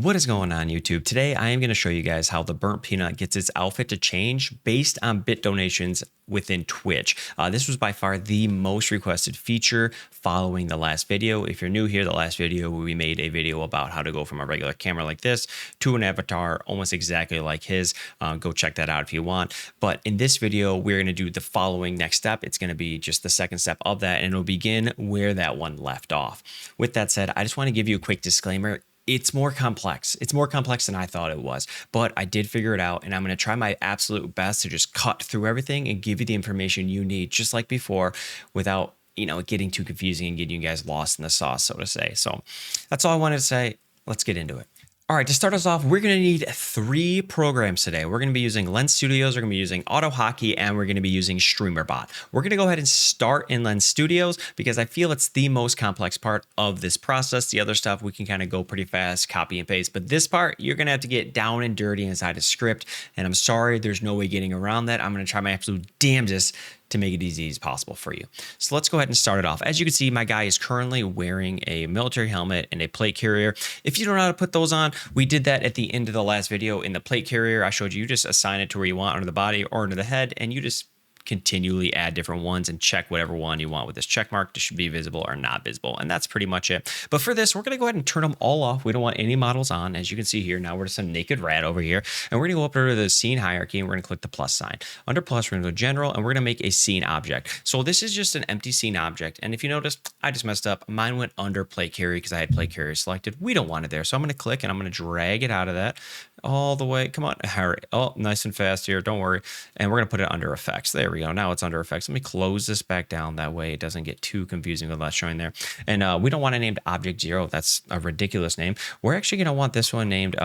What is going on YouTube? Today I am going to show you guys how the Burnt Peanut gets its outfit to change based on bit donations within Twitch. This was by far the most requested feature following the last video. If you're new here, the last video we made a video about how to go from a regular camera like this to an avatar almost exactly like his. Go check that out if you want. But in this video, we're going to do the following next step. It's going to be just the second step of that, and it'll begin where that one left off. With that said, I just want to give you a quick disclaimer. It's more complex. It's more complex than I thought it was, but I did figure it out, and I'm going to try my absolute best to just cut through everything and give you the information you need, just like before, without, getting too confusing and getting you guys lost in the sauce, so to say. So that's all I wanted to say. Let's get into it. All right, to start us off, we're going to need 3 programs today. We're going to be using Lens Studios, we're going to be using AutoHotKey, and we're going to be using StreamerBot. We're going to go ahead and start in Lens Studios because I feel it's the most complex part of this process. The other stuff we can kind of go pretty fast, copy and paste, but this part, you're going to have to get down and dirty inside a script, and I'm sorry, there's no way getting around that. I'm going to try my absolute damnedest to make it easy as possible for you. So let's go ahead and start it off. As you can see, my guy is currently wearing a military helmet and a plate carrier. If you don't know how to put those on, we did that at the end of the last video. In the plate carrier, I showed you just assign it to where you want, under the body or under the head, and you just continually add different ones and check whatever one you want with this check mark. This should be visible or not visible, and that's pretty much it. But for this, we're going to go ahead and turn them all off. We don't want any models on. As you can see here, now we're just a naked rat over here, and we're going to go up to the scene hierarchy, and we're going to click the plus sign. Under plus, we're going to go general, and we're going to make a scene object. So this is just an empty scene object, and if you notice, I just messed up. Mine went under plate carrier because I had plate carrier selected. We don't want it there, so I'm going to click, and I'm going to drag it out of that all the way. Come on, hurry. Oh, nice and fast here. Don't worry. And we're going to put it under effects. There we go. Now it's under effects. Let me close this back down. That way it doesn't get too confusing with that showing there. And we don't want it named object 0. That's a ridiculous name. We're actually going to want this one named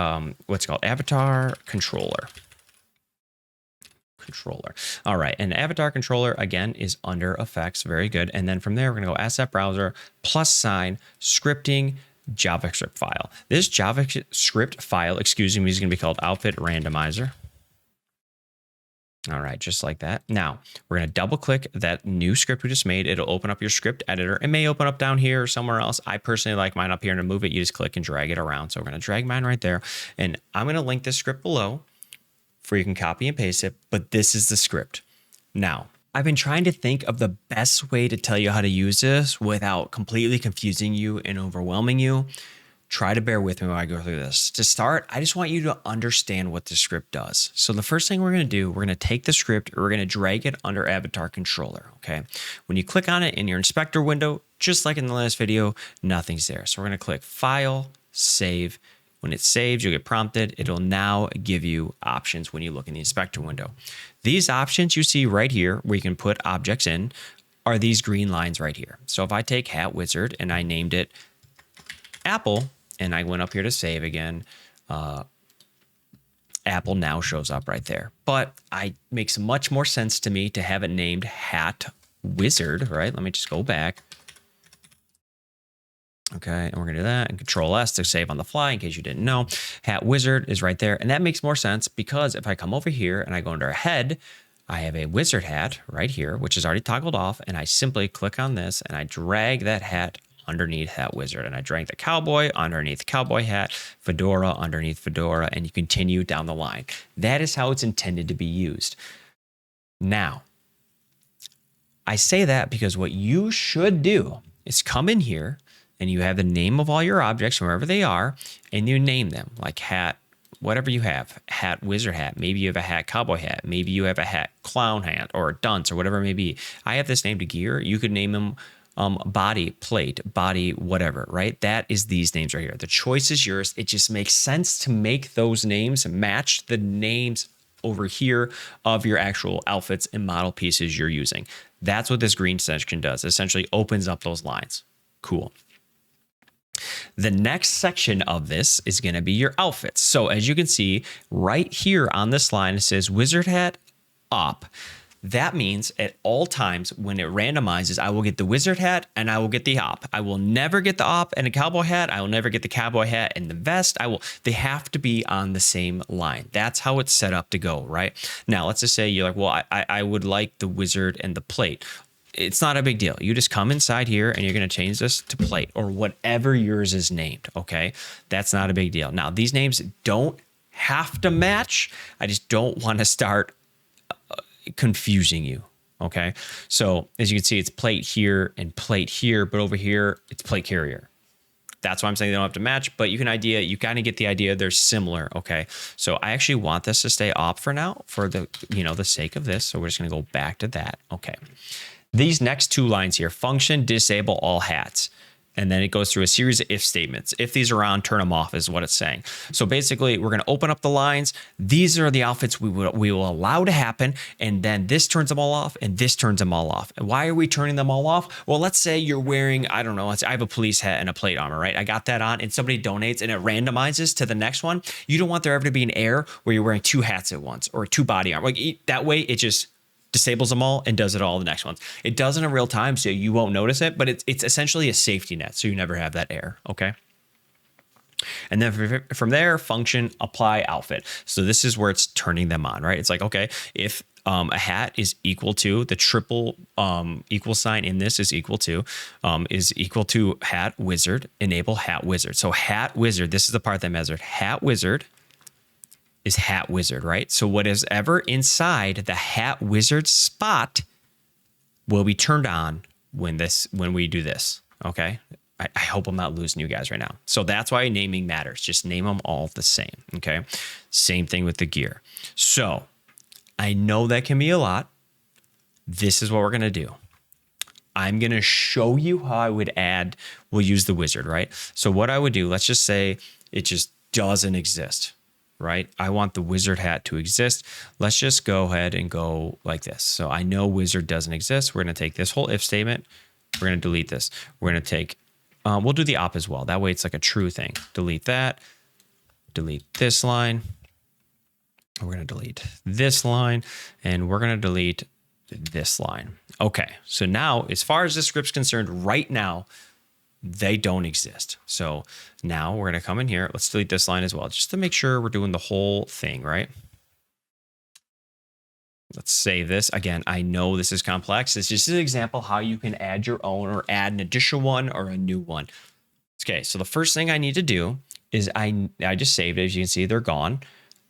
what's called avatar controller. All right, and avatar controller again is under effects. Very good. And then from there we're going to go asset browser plus sign scripting JavaScript file. This JavaScript file, is going to be called outfit randomizer. All right, just like that. Now we're going to double click that new script we just made. It'll open up your script editor. It may open up down here or somewhere else. I personally like mine up here, and to move it, you just click and drag it around. So we're going to drag mine right there, and I'm going to link this script below for you can copy and paste it, but this is the script. Now, I've been trying to think of the best way to tell you how to use this without completely confusing you and overwhelming you. Try to bear with me while I go through this. To start, I just want you to understand what the script does. So the first thing we're going to do, we're going to take the script, we're going to drag it under avatar controller, okay? When you click on it in your inspector window, just like in the last video, nothing's there. So we're going to click File, Save. When it saves, you'll get prompted. It'll now give you options when you look in the inspector window. These options you see right here, where you can put objects in, are these green lines right here. So if I take Hat Wizard and I named it Apple, and I went up here to save again, Apple now shows up right there. But it makes much more sense to me to have it named Hat Wizard, right? Let me just go back. Okay, and we're gonna do that, and Control S to save on the fly in case you didn't know. Hat Wizard is right there, and that makes more sense because if I come over here and I go under head, I have a wizard hat right here, which is already toggled off, and I simply click on this and I drag that hat underneath Hat Wizard, and I drag the cowboy underneath cowboy hat, fedora underneath fedora, and you continue down the line. That is how it's intended to be used. Now, I say that because what you should do is come in here and you have the name of all your objects, wherever they are, and you name them, like hat, whatever you have, hat wizard hat. Maybe you have a hat cowboy hat. Maybe you have a hat clown hat or a dunce or whatever it may be. I have this named a gear. You could name them body plate, body whatever, right? That is these names right here. The choice is yours. It just makes sense to make those names match the names over here of your actual outfits and model pieces you're using. That's what this green section does. It essentially opens up those lines. Cool. The next section of this is going to be your outfits. So as you can see right here on this line, it says wizard hat up. That means at all times when it randomizes, I will get the wizard hat and I will get the op. I will never get the op and a cowboy hat. I will never get the cowboy hat and the vest. They have to be on the same line. That's how it's set up to go, right? Now, let's just say you're like, well, I would like the wizard and the plate. it's not a big deal. You just come inside here and you're going to change this to plate or whatever yours is named. Okay. That's not a big deal. Now, these names don't have to match. I just don't want to start confusing you. Okay. So as you can see, it's plate here and plate here, but over here it's plate carrier. That's why I'm saying they don't have to match, but you kind of get the idea. They're similar. Okay. So I actually want this to stay off for now for the, the sake of this. So we're just going to go back to that. Okay. These next two lines here, function, disable all hats. And then it goes through a series of if statements. If these are on, turn them off is what it's saying. So basically, we're going to open up the lines. These are the outfits we will allow to happen. And then this turns them all off and this turns them all off. And why are we turning them all off? Well, let's say you're wearing, I don't know, I have a police hat and a plate armor, right? I got that on and somebody donates and it randomizes to the next one. You don't want there ever to be an error where you're wearing two hats at once or two body armor. Like that way, it just disables them all and does it all the next ones. It does in real time, so you won't notice it, but it's essentially a safety net, so you never have that error, okay? And then from there, function, apply outfit. So this is where it's turning them on, right? It's like, okay, if a hat is equal to the triple equal sign in this is equal to hat wizard, enable hat wizard. So hat wizard, this is the part that measured. Hat wizard is hat wizard, right? So what is ever inside the hat wizard spot will be turned on when we do this. Okay. I hope I'm not losing you guys right now. So that's why naming matters. Just name them all the same. Okay. Same thing with the gear. So I know that can be a lot. This is what we're going to do. I'm going to show you how I would add, we'll use the wizard, right? So what I would do, let's just say it just doesn't exist. Right? I want the wizard hat to exist. Let's just go ahead and go like this. So I know wizard doesn't exist. We're going to take this whole if statement. We're going to delete this. We're going to take, we'll do the op as well. That way it's like a true thing. Delete that. Delete this line. We're going to delete this line. And we're going to delete this line. Okay. So now, as far as this script's concerned, right now, they don't exist. So now we're going to come in here. Let's delete this line as well, just to make sure we're doing the whole thing, right? Let's save this. Again, I know this is complex. It's just an example how you can add your own or add an additional one or a new one. Okay, so the first thing I need to do is I just saved it. As you can see, they're gone.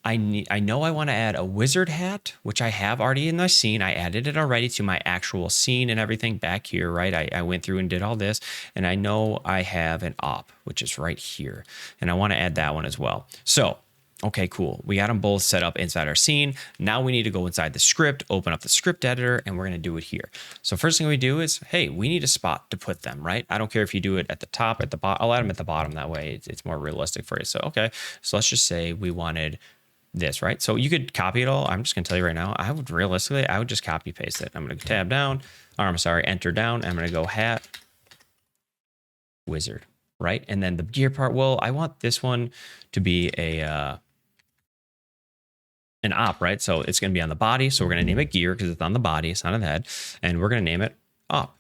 I know I want to add a wizard hat, which I have already in the scene. I added it already to my actual scene and everything back here, right? I went through and did all this, and I know I have an op, which is right here, and I want to add that one as well. So, okay, cool. We got them both set up inside our scene. Now we need to go inside the script, open up the script editor, and we're going to do it here. So first thing we do is, hey, we need a spot to put them, right? I don't care if you do it at the top, at the bottom. I'll add them at the bottom. That way it's more realistic for you. So, okay, so let's just say we wanted this, right? So you could copy it all. I'm just going to tell you right now, I would just copy paste it. I'm going to tab down, or I'm sorry, enter down. I'm going to go hat wizard, right? And then the gear part, well, I want this one to be an op, right? So it's going to be on the body. So we're going to name it gear because it's on the body. It's not on the head. And we're going to name it op.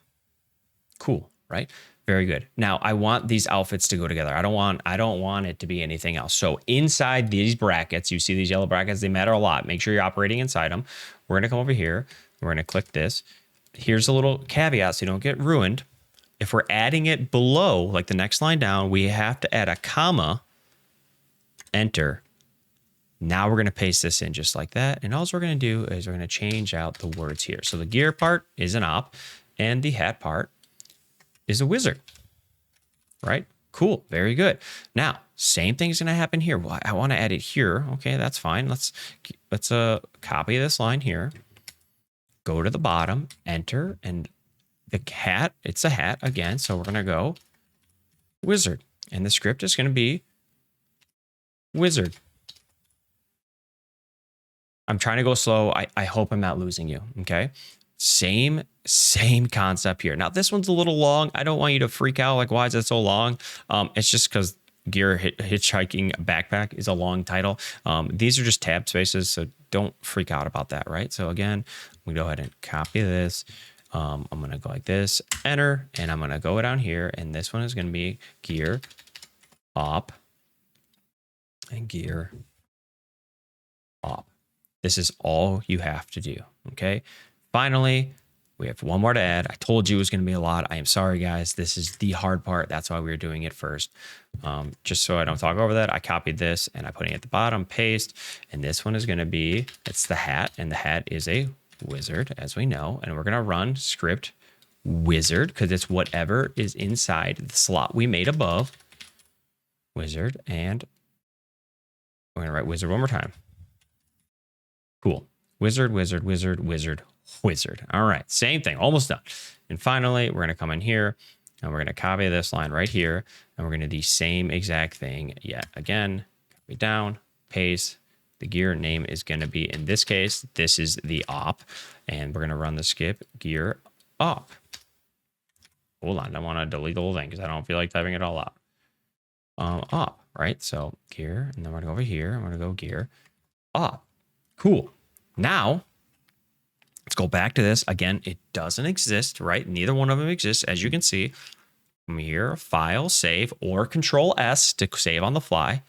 Cool, right? Very good. Now I want these outfits to go together. I don't want it to be anything else. So inside these brackets, you see these yellow brackets, they matter a lot. Make sure you're operating inside them. We're going to come over here. We're going to click this. Here's a little caveat so you don't get ruined. If we're adding it below, like the next line down, we have to add a comma, enter. Now we're going to paste this in just like that. And all we're going to do is we're going to change out the words here. So the gear part is an op and the hat part is a wizard, right? Cool. Very good. Now, same thing is going to happen here. Well, I want to add it here. Okay, that's fine. Let's copy this line here. Go to the bottom, enter, and the hat, it's a hat again. So we're going to go wizard. And the script is going to be wizard. I'm trying to go slow. I hope I'm not losing you. Okay. Same concept here. Now this one's a little long. I don't want you to freak out. Like, why is it so long? It's just because Gear Hitchhiking Backpack is a long title. These are just tab spaces, so don't freak out about that, right? So again, we go ahead and copy this. I'm going to go like this, enter, and I'm going to go down here, and this one is going to be gear op and gear op. This is all you have to do, okay? Finally, We have one more to add. I told you it was going to be a lot. I am sorry, guys. This is the hard part. That's why we were doing it first. Just so I don't talk over that, I copied this and I'm putting it at the bottom, paste. And this one is going to be, it's the hat. And the hat is a wizard, as we know. And we're going to run script wizard because it's whatever is inside the slot we made above. Wizard. And we're going to write wizard one more time. Cool. Wizard, wizard, wizard, wizard, wizard. All right, same thing, almost done. And finally, we're gonna come in here and we're gonna copy this line right here. And we're gonna do the same exact thing yet again. Copy down, paste. The gear name is gonna be, in this case, this is the op. And we're gonna run the skip gear op. Hold on, I wanna delete the whole thing because I don't feel like typing it all out. Op, right? So gear, and then we're gonna go over here. I'm gonna go gear op. Cool. Now, let's go back to this. Again, it doesn't exist, right? Neither one of them exists, as you can see. From here, file, save, or Control S to save on the fly.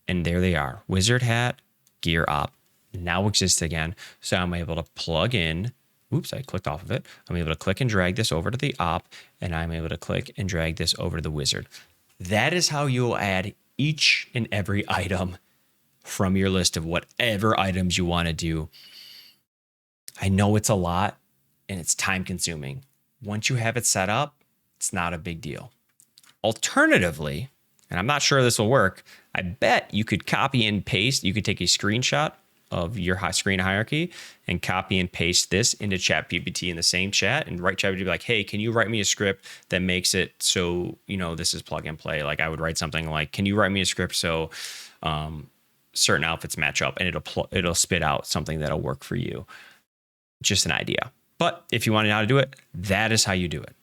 And there they are. Wizard hat, gear op. Now exists again. So I'm able to plug in. Oops, I clicked off of it. I'm able to click and drag this over to the op, and I'm able to click and drag this over to the wizard. That is how you'll add each and every item from your list of whatever items you want to do. I know it's a lot and it's time consuming. Once you have it set up, it's not a big deal. Alternatively, and I'm not sure this will work, I bet you could copy and paste. You could take a screenshot of your screen hierarchy and copy and paste this into ChatGPT in the same chat and write ChatGPT like, hey, can you write me a script that makes it so, you know, this is plug and play. Like I would write something like, can you write me a script so certain outfits match up, and it'll spit out something that'll work for you. Just an idea. But if you want to know how to do it, that is how you do it.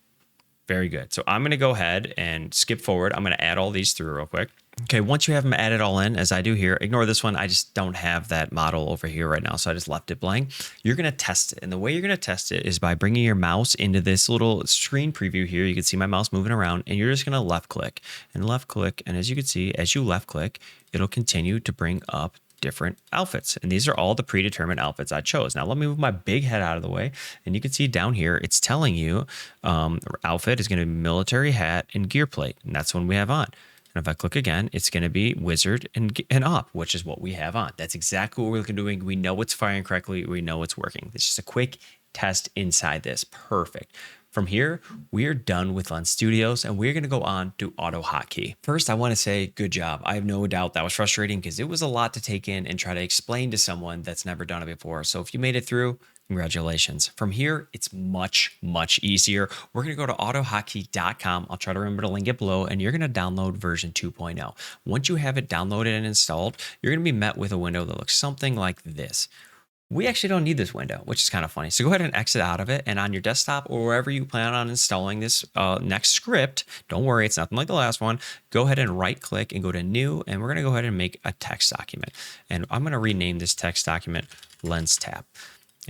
Very good. So I'm going to go ahead and skip forward. I'm going to add all these through real quick. Okay, once you have them added all in, as I do here, ignore this one. I just don't have that model over here right now, so I just left it blank. You're going to test it. And the way you're going to test it is by bringing your mouse into this little screen preview here. You can see my mouse moving around, and you're just going to left click. And as you can see, as you left click, it'll continue to bring up different outfits. And these are all the predetermined outfits I chose. Now let me move my big head out of the way. And you can see down here, it's telling you outfit is going to be military hat and gear plate. And that's one we have on. And if I click again, it's going to be wizard and op, which is what we have on. That's exactly what we're doing. We know it's firing correctly. We know it's working. It's just a quick test inside this. Perfect. From here, we are done with Lens Studios and we're going to go on to AutoHotKey. First, I want to say good job. I have no doubt that was frustrating because it was a lot to take in and try to explain to someone that's never done it before. So if you made it through, congratulations. From here, it's much, much easier. We're going to go to AutoHotKey.com. I'll try to remember to link it below, and you're going to download version 2.0. Once you have it downloaded and installed, you're going to be met with a window that looks something like this. We actually don't need this window, which is kind of funny. So go ahead and exit out of it, and on your desktop or wherever you plan on installing this next script, don't worry, it's nothing like the last one. Go ahead and right click and go to new, and we're going to go ahead and make a text document. And I'm going to rename this text document Lens Tab.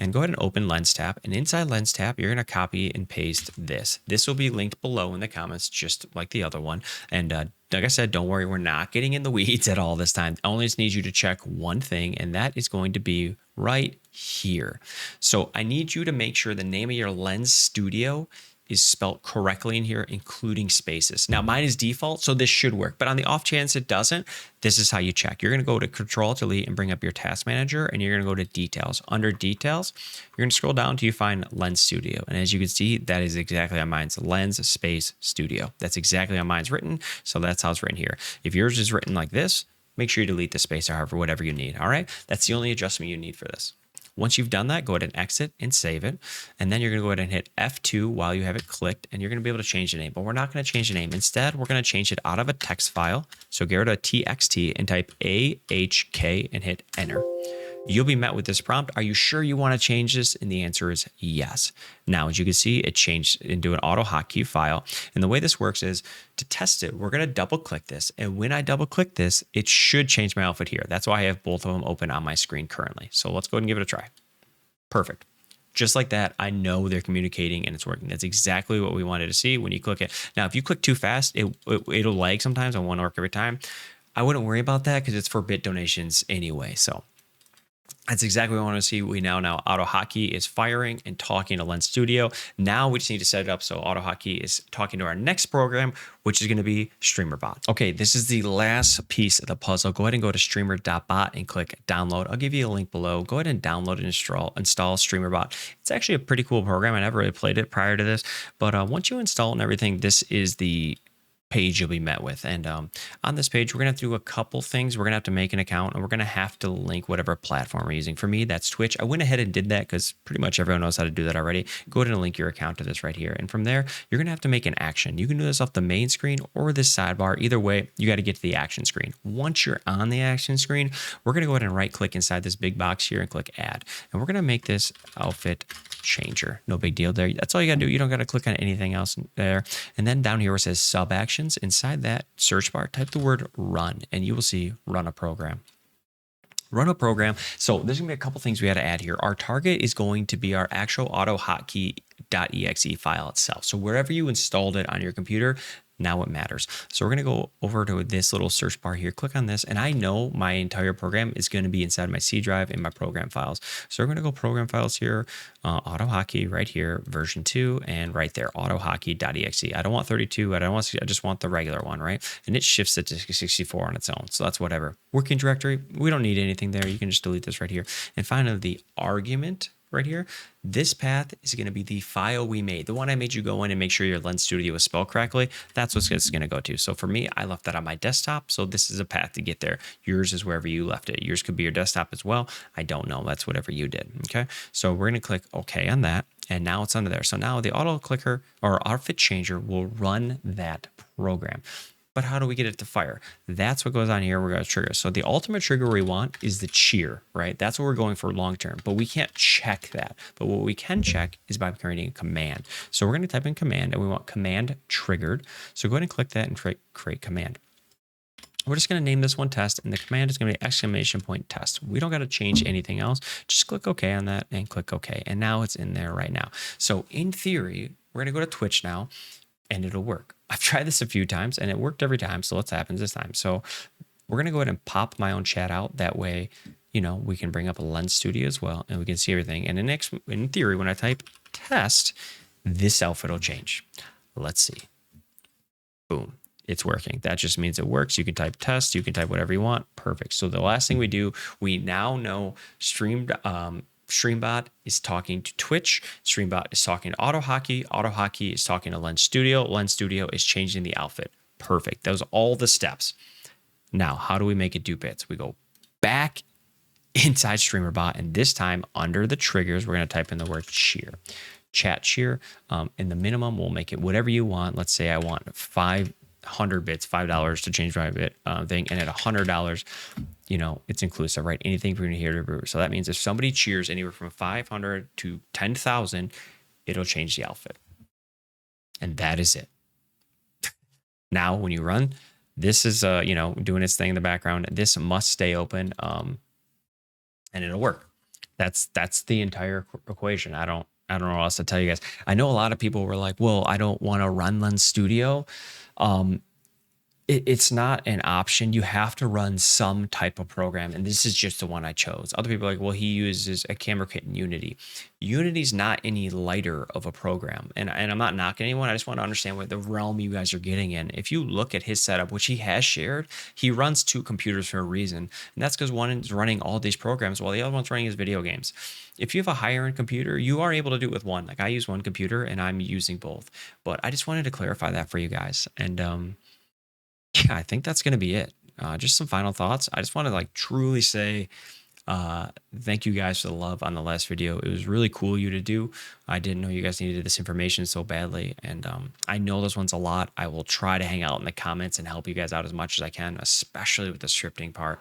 And go ahead and open Lens Tab, and inside Lens Tab, you're going to copy and paste this. This will be linked below in the comments, just like the other one. And like I said, don't worry, we're not getting in the weeds at all this time. I only just need you to check one thing, and that is going to be right here. So I need you to make sure the name of your Lens Studio is spelled correctly in here, including spaces. Now mine is default, so this should work, but on the off chance it doesn't, this is how you check. You're gonna go to Control-Delete and bring up your task manager, and you're gonna go to details. Under details, you're gonna scroll down till you find Lens Studio. And as you can see, that is exactly how mine's Lens Space Studio. That's exactly how mine's written, so that's how it's written here. If yours is written like this, make sure you delete the space or however, whatever you need, all right? That's the only adjustment you need for this. Once you've done that, go ahead and exit and save it. And then you're going to go ahead and hit F2 while you have it clicked, and you're going to be able to change the name. But we're not going to change the name. Instead, we're going to change it out of a text file. So go to TXT and type AHK and hit enter. You'll be met with this prompt. Are you sure you want to change this? And the answer is yes. Now, as you can see, it changed into an AutoHotKey file. And the way this works is to test it, we're going to double click this. And when I double click this, it should change my outfit here. That's why I have both of them open on my screen currently. So let's go ahead and give it a try. Perfect. Just like that, I know they're communicating and it's working. That's exactly what we wanted to see when you click it. Now, if you click too fast, it'll lag sometimes. I won't work every time. I wouldn't worry about that because it's for bit donations anyway. So That's exactly what we want to see. We now AutoHotKey is firing and talking to Lens Studio. Now we just need to set it up so AutoHotKey is talking to our next program, which is going to be StreamerBot. Okay, this is the last piece of the puzzle. Go ahead and go to streamer.bot and click download. I'll give you a link below. Go ahead and download and install StreamerBot. It's actually a pretty cool program. I never really played it prior to this, but once you install and everything, this is the page you'll be met with. And on this page, we're going to have to do a couple things. We're going to have to make an account, and we're going to have to link whatever platform we're using. For me, that's Twitch. I went ahead and did that because pretty much everyone knows how to do that already. Go ahead and link your account to this right here. And from there, you're going to have to make an action. You can do this off the main screen or this sidebar. Either way, you got to get to the action screen. Once you're on the action screen, we're going to go ahead and right click inside this big box here and click add. And we're going to make this outfit changer. No big deal there. That's all you got to do. You don't got to click on anything else there. And then down here where it says sub actions, inside that search bar, type the word run, and you will see run a program. Run a program. So there's gonna be a couple things we had to add here. Our target is going to be our actual AutoHotKey.exe file itself. So wherever you installed it on your computer, now it matters. So we're going to go over to this little search bar here, click on this, and I know my entire program is going to be inside my C drive in my program files. So we're going to go program files here, AutoHotKey right here, version 2, and right there, AutoHotKey.exe. I don't want 32, I just want the regular one, right? And it shifts it to 64 on its own. So that's whatever. Working directory, we don't need anything there. You can just delete this right here. And finally, the argument right here, this path is going to be the file we made, the one I made you go in and make sure your Lens Studio is spelled correctly. That's what it's going to go to. So for me, I left that on my desktop. So this is a path to get there. Yours is wherever you left it. Yours could be your desktop as well. I don't know. That's whatever you did. Okay. So we're going to click OK on that. And now it's under there. So now the auto clicker or outfit changer will run that program. But how do we get it to fire? That's what goes on here. We're going to trigger. So the ultimate trigger we want is the cheer, right? That's what we're going for long term, but we can't check that. But what we can check is by creating a command. So we're going to type in command, and we want command triggered. So go ahead and click that and create command. We're just going to name this one test, and the command is going to be exclamation point test. We don't got to change anything else. Just click OK on that and click OK. And now it's in there right now. So in theory, we're going to go to Twitch now, and it'll work. I've tried this a few times and it worked every time. So let's happen this time. So we're going to go ahead and pop my own chat out. That way, you know, we can bring up a Lens Studio as well and we can see everything. And in theory, when I type test, this outfit will change. Let's see. Boom. It's working. That just means it works. You can type test. You can type whatever you want. Perfect. So the last thing we do, we now know StreamBot is talking to Twitch. StreamBot is talking to AutoHotKey. AutoHotKey is talking to Lens Studio. Lens Studio is changing the outfit. Perfect. Those are all the steps. Now, how do we make it do bits? We go back inside StreamerBot, and this time under the triggers, we're going to type in the word cheer. Chat cheer. In the minimum, we'll make it whatever you want. Let's say I want 500 bits, $5 to change my bit thing, and at $100, you know, it's inclusive, right? Anything from here to brewer. So that means if somebody cheers anywhere from 500 to 10,000, it'll change the outfit. And that is it. Now, when you run, this is, you know, doing its thing in the background. This must stay open, and it'll work. That's the entire equation. I don't know what else to tell you guys. I know a lot of people were like, well, I don't want to run Lens Studio. It's not an option. You have to run some type of program, and this is just the one I chose. Other people are like, well, he uses a camera kit in Unity. Unity's not any lighter of a program, and I'm not knocking anyone. I just want to understand what the realm you guys are getting in. If you look at his setup, which he has shared, he runs 2 computers for a reason, and that's because one is running all these programs while the other one's running his video games. If you have a higher end computer, you are able to do it with one. Like I use one computer and I'm using both, but I just wanted to clarify that for you guys. And yeah, I think that's going to be it. Just some final thoughts. I just want to like truly say thank you guys for the love on the last video. It was really cool of you to do. I didn't know you guys needed this information so badly. And I know this one's a lot. I will try to hang out in the comments and help you guys out as much as I can, especially with the scripting part.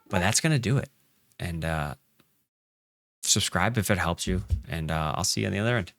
But that's going to do it. And subscribe if it helps you. And I'll see you on the other end.